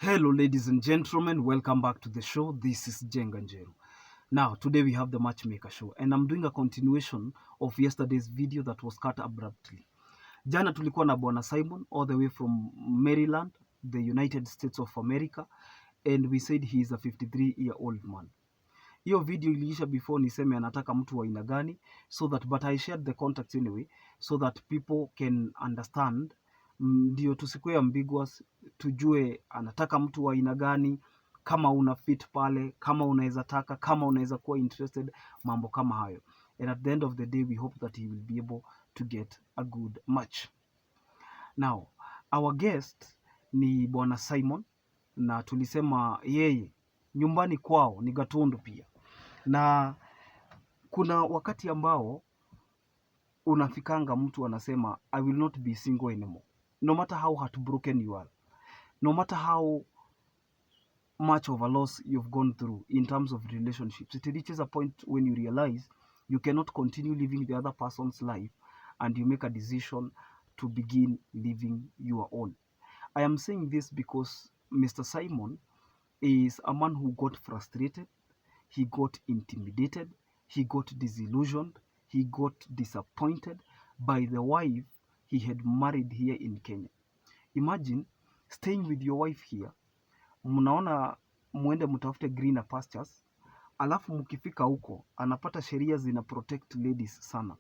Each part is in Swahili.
Hello ladies and gentlemen, welcome back to the show. This is Jenga Njeru. Now today we have the Matchmaker show and I'm doing a continuation of yesterday's video that was cut abruptly. Jana tulikuwa na Bwana Simon all the way from Maryland, the United States of America, and we said he is a 53-year-old man. Hiyo video iliisha before niseme anataka mtu wa aina gani, but I shared the contacts anyway so that people can understand, ndio tusikuwe ambiguous, tujue anataka mtu wa aina gani, kama una fit pale, kama unaweza taka, kama unaweza kuwa interested, mambo kama hayo. And at the end of the day we hope that he will be able to get a good match. Now our guest ni Bwana Simon, na tulisema yeye nyumbani kwao ni Gatundu pia, na kuna wakati ambao unafikanga mtu anasema I will not be single anymore, no matter how heartbroken you are, no matter how much of a loss you've gone through in terms of relationships. It reaches a point when you realize you cannot continue living the other person's life and you make a decision to begin living your own. I am saying this because Mr. Simon is a man who got frustrated, he got intimidated, he got disillusioned, he got disappointed by the wife he had married here in Kenya. Imagine staying with your wife here, mnaona muende mtafute greener pastures, alafu mkifika huko anapata sheria zina protect ladies sana.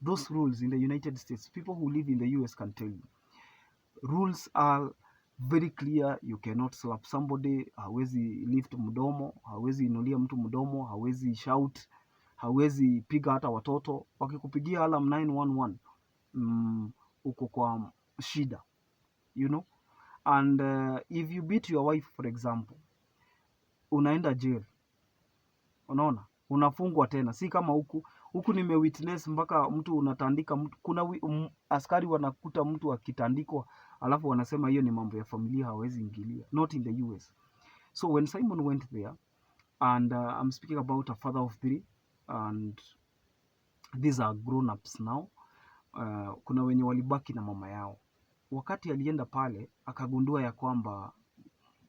Those rules in the United States, people who live in the US can tell you. Rules are very clear. You cannot slap somebody, hawezi lift mdomo, hawezi inulia mtu mdomo, hawezi shout, hawezi piga hata watoto. Wakikupigia alarm 911, uko kwa shida, you know. And if you beat your wife for example, unaenda jail, unaona, unafungwa tena. Si kama huku nimewitness mpaka mtu unatandika mtu, kuna askari wanakuta mtu akitandikwa alafu wanasema hiyo ni mambo ya familia, hawezi ingilia. Not in the US. So when Simon went there, and I'm speaking about a father of 3, and these are grown ups now. Kuna wenye walibaki na mama yao. Wakati alienda pale akagundua ya kwamba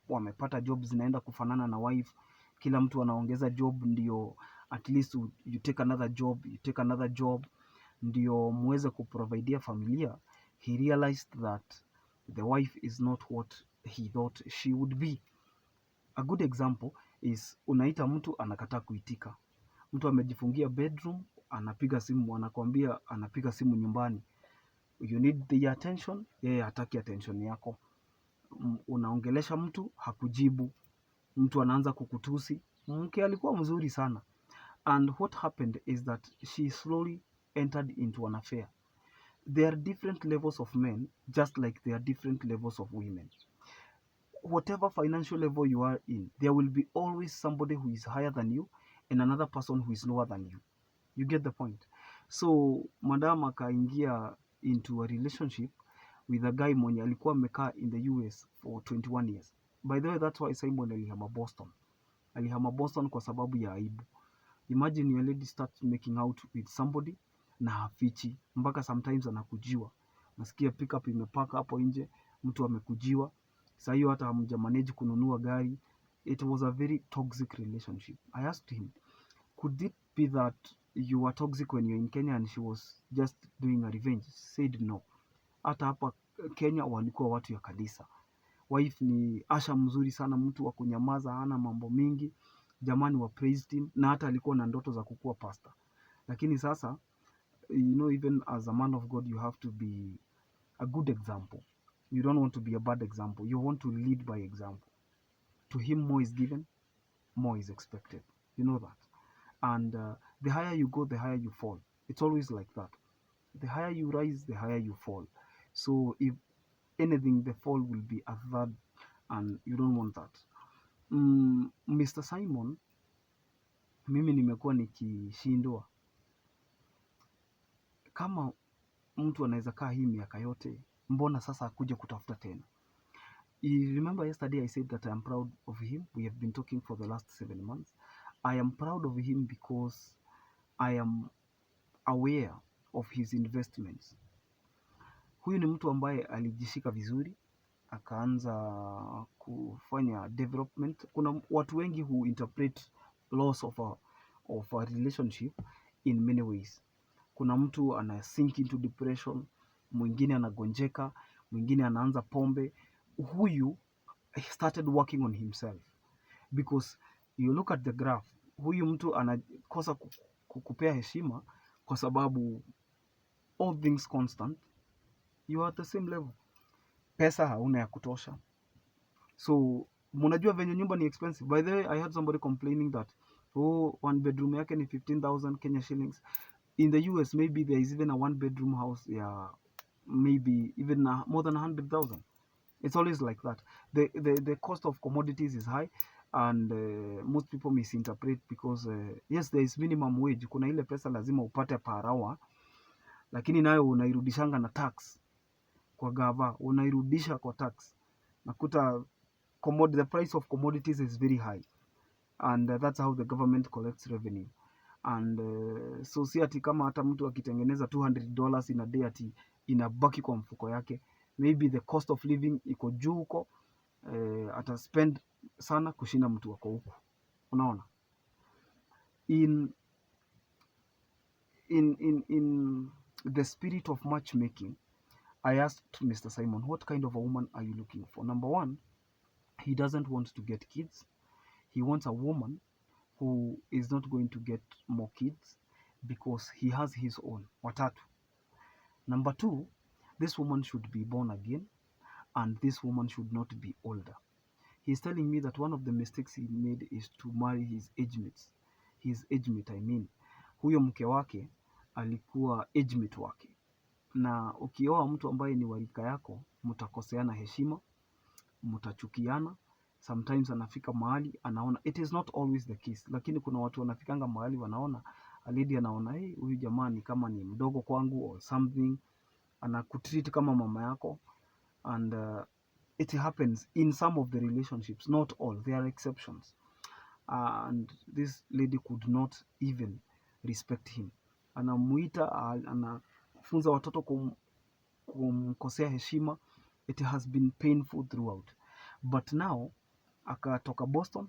wamepata job zinaenda kufanana na wife, kila mtu anaongeza job, ndio at least you take another job, you take another job, ndio muweze kuprovidea familia. He realized that the wife is not what he thought she would be. A good example is unaita mtu anakataa kuitika. Mtu amejifungia bedroom, anapiga simu, anakwambia anapiga simu nyumbani, you need the attention, yeye hataki attention yako. Unaongelesha mtu hakujibu, mtu anaanza kukutusi. Mke alikuwa mzuri sana, and what happened is that she slowly entered into an affair. There are different levels of men, just like there are different levels of women. Whatever financial level you are in, there will be always somebody who is higher than you and another person who is lower than you. You get the point? So madam akaingia into a relationship with a guy mwenye alikuwa amekaa in the US for 21 years. By the way, that's why Simon alihama Boston. Alihama Boston kwa sababu ya aibu. Imagine your lady starts making out with somebody na hafichi, mpaka sometimes anakujiwa. Nasikia pickup imepaka hapo nje, mtu amekujiwa. Sasa hiyo hata hamjamanage kununua gari. It was a very toxic relationship. I asked him, could it be that you were toxic when you're in Kenya and she was just doing a revenge? He said no. Hata hapa Kenya walikuwa watu ya kanisa. Wife ni Asha mzuri sana, mtu wa kunyamaza, hana mambo mingi. Jamani wa praised him, na hata alikuwa na ndoto za kukua pastor. Lakini sasa, you know, even as a man of God you have to be a good example. You don't want to be a bad example. You want to lead by example. To him more is given, more is expected. You know that. And the higher you go, the higher you fall. It's always like that. The higher you rise, the higher you fall. So if anything, the fall will be a third, and you don't want that. Mr. Simon, mimi nimekuwa nikishindwa kama mtu anaweza kaa hii miaka yote, mbona sasa akuja kutafuta tena? You remember yesterday I said that I am proud of him. We have been talking for the last 7 months. I am proud of him because I am aware of his investments. Huyu ni mtu ambaye alijishika vizuri, akaanza kufanya development. Kuna watu wengi who interpret loss of a relationship in many ways. Kuna mtu ana sink into depression, mwingine anagonjeka, mwingine anaanza pombe. Huyu started working on himself because you look at the graph, huyu mtu anakosa kukupea heshima kwa sababu all things constant, you are at the same level. Pesa hauna ya kutosha, so mnajua venye nyumba ni expensive. By the way, I had somebody complaining that one bedroom yake ni 15,000 Kenya shillings. In the US maybe there is even a one bedroom house, yeah, maybe even more than 100,000. It's always like that. The cost of commodities is high, and most people misinterpret because yes, there is minimum wage. Kuna ile pesa lazima upate per hour, lakini nayo unairudishanga na tax kwa gava, unairudisha kwa tax. Nakuta the price of commodities is very high, and that's how the government collects revenue. And so si ati kama hata mtu akitengeneza $200 in a day ati inabaki kwa mfuko yake. Maybe the cost of living iko juu huko, ata spend sana kushinda mtu wako huko. Unaona, in the spirit of matchmaking, I asked Mr. Simon, what kind of a woman are you looking for? Number one, he doesn't want to get kids. He wants a woman who is not going to get more kids because he has his own watatu. Number two, this woman should be born again, and this woman should not be older. He's telling me that one of the mistakes he made is to marry his age mates. His age mate, I mean, huyo mke wake alikuwa age mate wake, na ukioa mtu ambaye ni warika yako, mtakoseana heshima, mtachukiana. Sometimes anafika mahali anaona, it is not always the case, lakini kuna watu wanafikanga mahali wanaona alidi, anaona hey, huyu jamani kama ni mdogo kwangu or something, anakutreat kama mama yako. And it happens in some of the relationships, not all, there are exceptions. And this lady could not even respect him. Anamuita, anafunza watoto kumkosea heshima. It has been painful throughout, but now akatoka Boston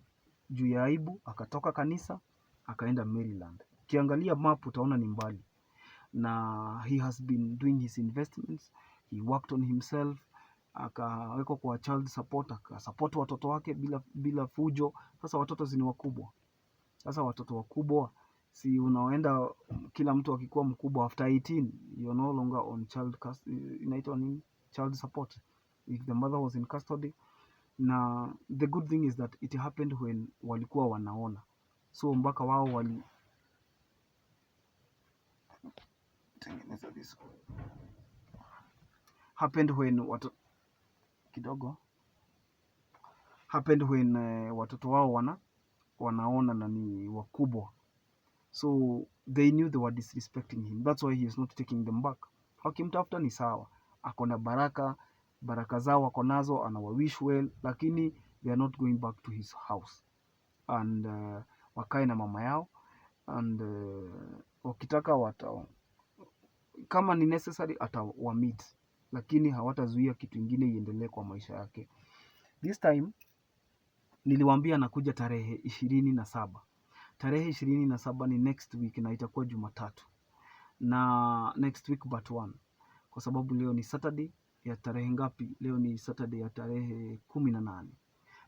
juu ya aibu, akatoka kanisa akaenda Maryland. Ukiangalia map utaona ni mbali, na he has been doing his investments, he worked on himself, akawekwa kwa child support, akasupport watoto wake bila fujo. Sasa watoto ni wakubwa. Sasa watoto wakubwa, si unaenda kila mtu akikuwa mkubwa after 18 you're no longer on inaitwa nini, child support if the mother was in custody. Na the good thing is that it happened when walikuwa wanaona, so mpaka wao wali tengeneza this happened when watoto wao wanaona na ni wakubwa, so they knew they were disrespecting him. That's why he is not taking them back. Wakimtafuta ni sawa, ako na baraka zao wako nazo, anawawish well, lakini they are not going back to his house. And wakae na mama yao, and wakitaka kama ni necessary atawamit, lakini hawatazuia kitu ingine iendelee kwa maisha yake. This time niliwaambia nakuja tarehe 27. Tarehe 27 ni next week, na itakuwa Jumatatu, na next week but one, kwa sababu leo ni Saturday ya tarehe ngapi? Leo ni Saturday ya tarehe 18.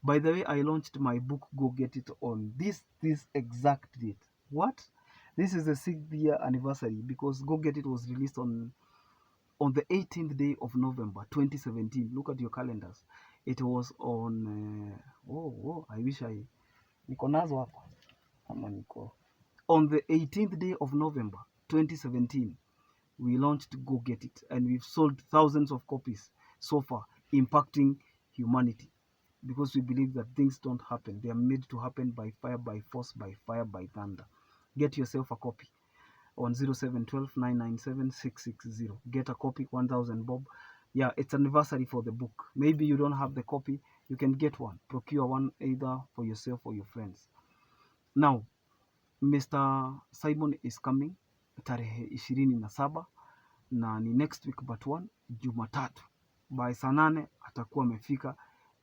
By the way, I launched my book Go Get It on this exact date. What? This is the 6th year anniversary, because Go Get It was released on the 18th day of November 2017. Look at your calendars. It was on I wish niko nazo hapa ama niko on the 18th day of November 2017. We launched Go Get It, and we've sold thousands of copies so far, impacting humanity, because we believe that things don't happen, they are made to happen by fire, by force, by fire, by thunder. Get yourself a copy on 0712 997 660. Get a copy, 1,000 bob. Yeah, it's an anniversary for the book. Maybe you don't have the copy, you can get one, procure one, either for yourself or your friends. Now Mr. Simon is coming tarehe 27, na ni next week but one, Jumatatu. by saa 8 atakuwa amefika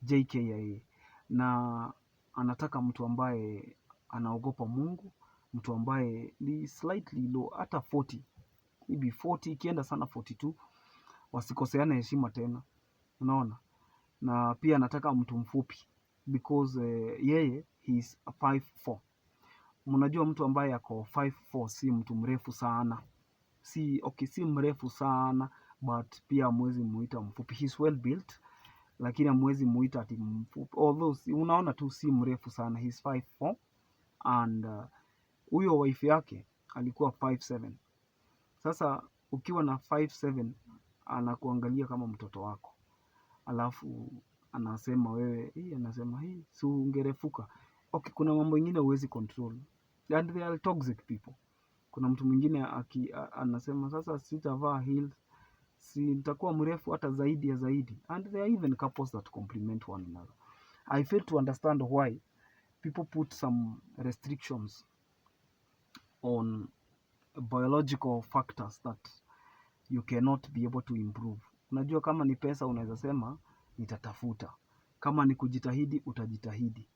JKIA, na anataka mtu ambaye anaogopa Mungu, mtu ambaye ni slightly low, hata 40, maybe 40 ikienda sana 42, wasikoseane heshima tena, unaona. Na pia anataka mtu mfupi because yeye he is 5'4". Mnajua mtu ambaye ako 5'4" si mtu mrefu sana, si mrefu sana, but pia hamwezi muita mfupi. He is well built, lakini hamwezi muita ati mfupi, although unaona tu si mrefu sana. He is 5'4", and huyo wife yake alikuwa 5'7". Sasa ukiwa na 5'7", anakuangalia kama mtoto wako, alafu anasema wewe anasema si ungerefuka. Okay, kuna mambo mengine huwezi control, and they are toxic people. Kuna mtu mwingine anasema sasa sitavaa heels, si nitakuwa mrefu hata zaidi ya zaidi, and there are even couples that complement one another. I fail to understand why people put some restrictions on biological factors that you cannot be able to improve. Unajua, kama ni pesa unaweza sema nitatafuta, kama ni kujitahidi utajitahidi,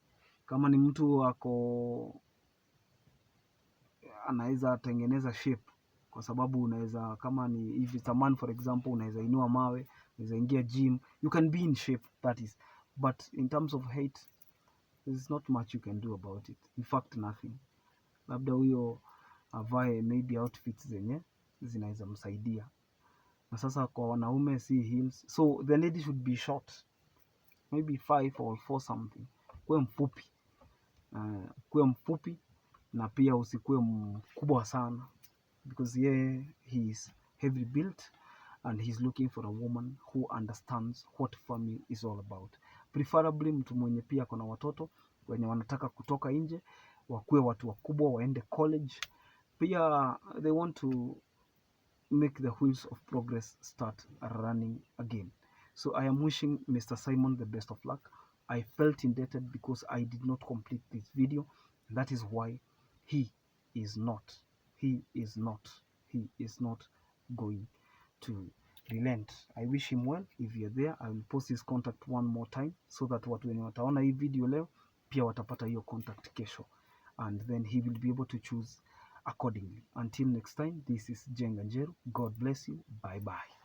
kama ni mtu anaweza tengeneza shape, kwa sababu unaweza, kama ni if it's a man for example, unaweza inua mawe, unaweza ingia gym, you can be in shape, that is. But in terms of hate, there is not much you can do about it, in fact nothing. Labda huyo avae maybe outfits zenye zinaweza msaidia. Na sasa kwa wanaume si heels, so the lady should be short, maybe 5 or 4 something. Kuwe mfupi, na pia usikuwe mkubwa sana, because he is heavy built and he's looking for a woman who understands what family is all about. Preferably mtu mwenye pia kuna watoto wenye wanataka kutoka nje, wakuwe watu wakubwa, waende college. Pia they want to make the wheels of progress start running again. So I am wishing Mr. Simon the best of luck. I felt indebted because I did not complete this video. That is why he is not going to relent. I wish him well. If you're there, I will post his contact one more time, so that watu wenye wataona hii video leo pia watapata hiyo contact kesho, and then he will be able to choose accordingly. Until next time, this is Jenga Njeru. God bless you. Bye bye.